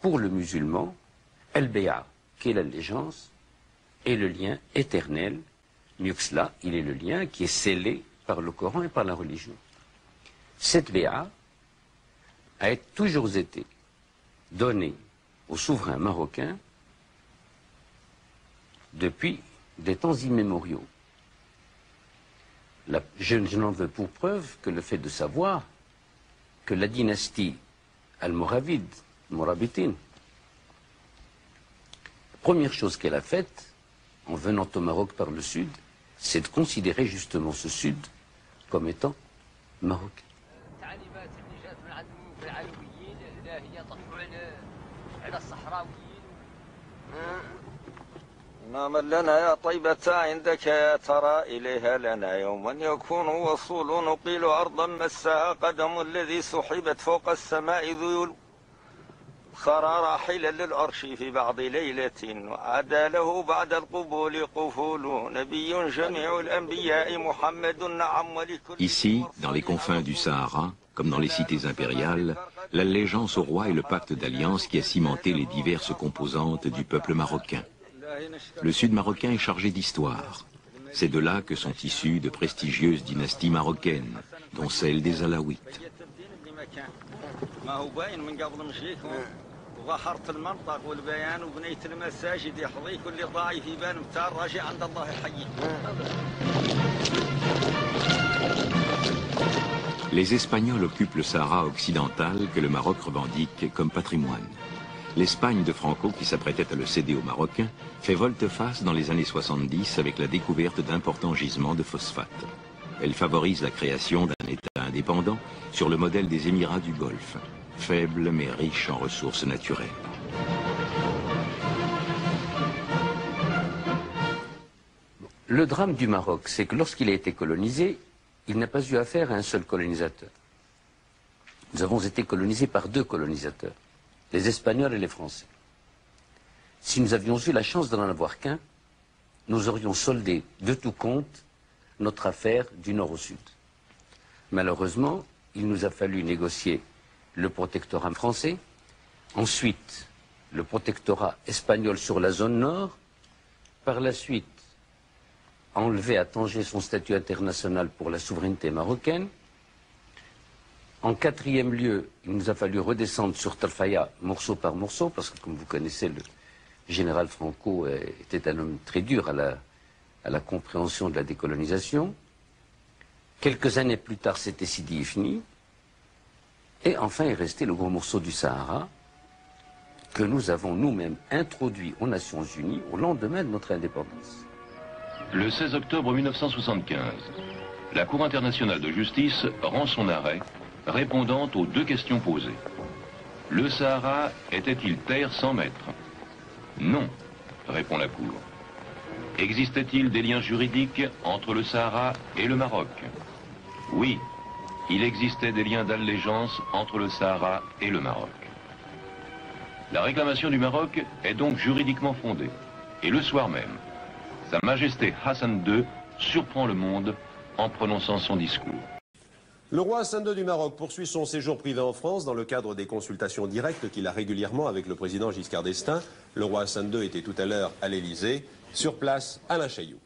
pour le musulman, al-bay'a, qui est l'allégeance, est le lien éternel. Mieux que cela, il est le lien qui est scellé par le Coran et par la religion. Cette bay'a a toujours été donnée aux souverains marocains depuis des temps immémoriaux. Je n'en veux pour preuve que le fait de savoir que la dynastie almoravide, Morabitin, la première chose qu'elle a faite, en venant au Maroc par le sud, c'est de considérer justement ce sud comme étant marocain. نعم لنا يا طيبة عندك يا ترى إليها لنا يوما يكون وصول نقيل أرضا مسها قدم الذي سحبت فوق السماء ذيول صار راحلا للعرش في بعض ليلة وعدا له بعد القبول قفول نبي جميع الأنبياء محمد نعم ولكل. Ici, dans les confins du Sahara, comme dans les cités impériales, l'allégeance au roi est le pacte d'alliance qui a cimenté les diverses composantes du peuple marocain. Le sud marocain est chargé d'histoire. C'est de là que sont issues de prestigieuses dynasties marocaines, dont celle des Alaouites. Les Espagnols occupent le Sahara occidental que le Maroc revendique comme patrimoine. L'Espagne de Franco, qui s'apprêtait à le céder aux Marocains, fait volte-face dans les années 70 avec la découverte d'importants gisements de phosphate. Elle favorise la création d'un État indépendant sur le modèle des Émirats du Golfe, faible mais riche en ressources naturelles. Le drame du Maroc, c'est que lorsqu'il a été colonisé, il n'a pas eu affaire à un seul colonisateur. Nous avons été colonisés par deux colonisateurs, les Espagnols et les Français. Si nous avions eu la chance d'en avoir qu'un, nous aurions soldé de tout compte notre affaire du nord au sud. Malheureusement, il nous a fallu négocier le protectorat français, ensuite le protectorat espagnol sur la zone nord, par la suite enlever à Tanger son statut international pour la souveraineté marocaine. En quatrième lieu, il nous a fallu redescendre sur Tarfaya morceau par morceau, parce que comme vous connaissez, le général Franco était un homme très dur à la compréhension de la décolonisation. Quelques années plus tard, c'était Sidi Ifni. Et enfin est resté le gros morceau du Sahara, que nous avons nous-mêmes introduit aux Nations Unies au lendemain de notre indépendance. Le 16 octobre 1975, la Cour internationale de justice rend son arrêt répondant aux deux questions posées. Le Sahara était-il terre sans maître? Non, répond la Cour. Existait-il des liens juridiques entre le Sahara et le Maroc? Oui, il existait des liens d'allégeance entre le Sahara et le Maroc. La réclamation du Maroc est donc juridiquement fondée. Et le soir même, Sa Majesté Hassan II surprend le monde en prononçant son discours. Le roi Hassan II du Maroc poursuit son séjour privé en France dans le cadre des consultations directes qu'il a régulièrement avec le président Giscard d'Estaing. Le roi Hassan II était tout à l'heure à l'Élysée. Sur place, Alain Chailloux.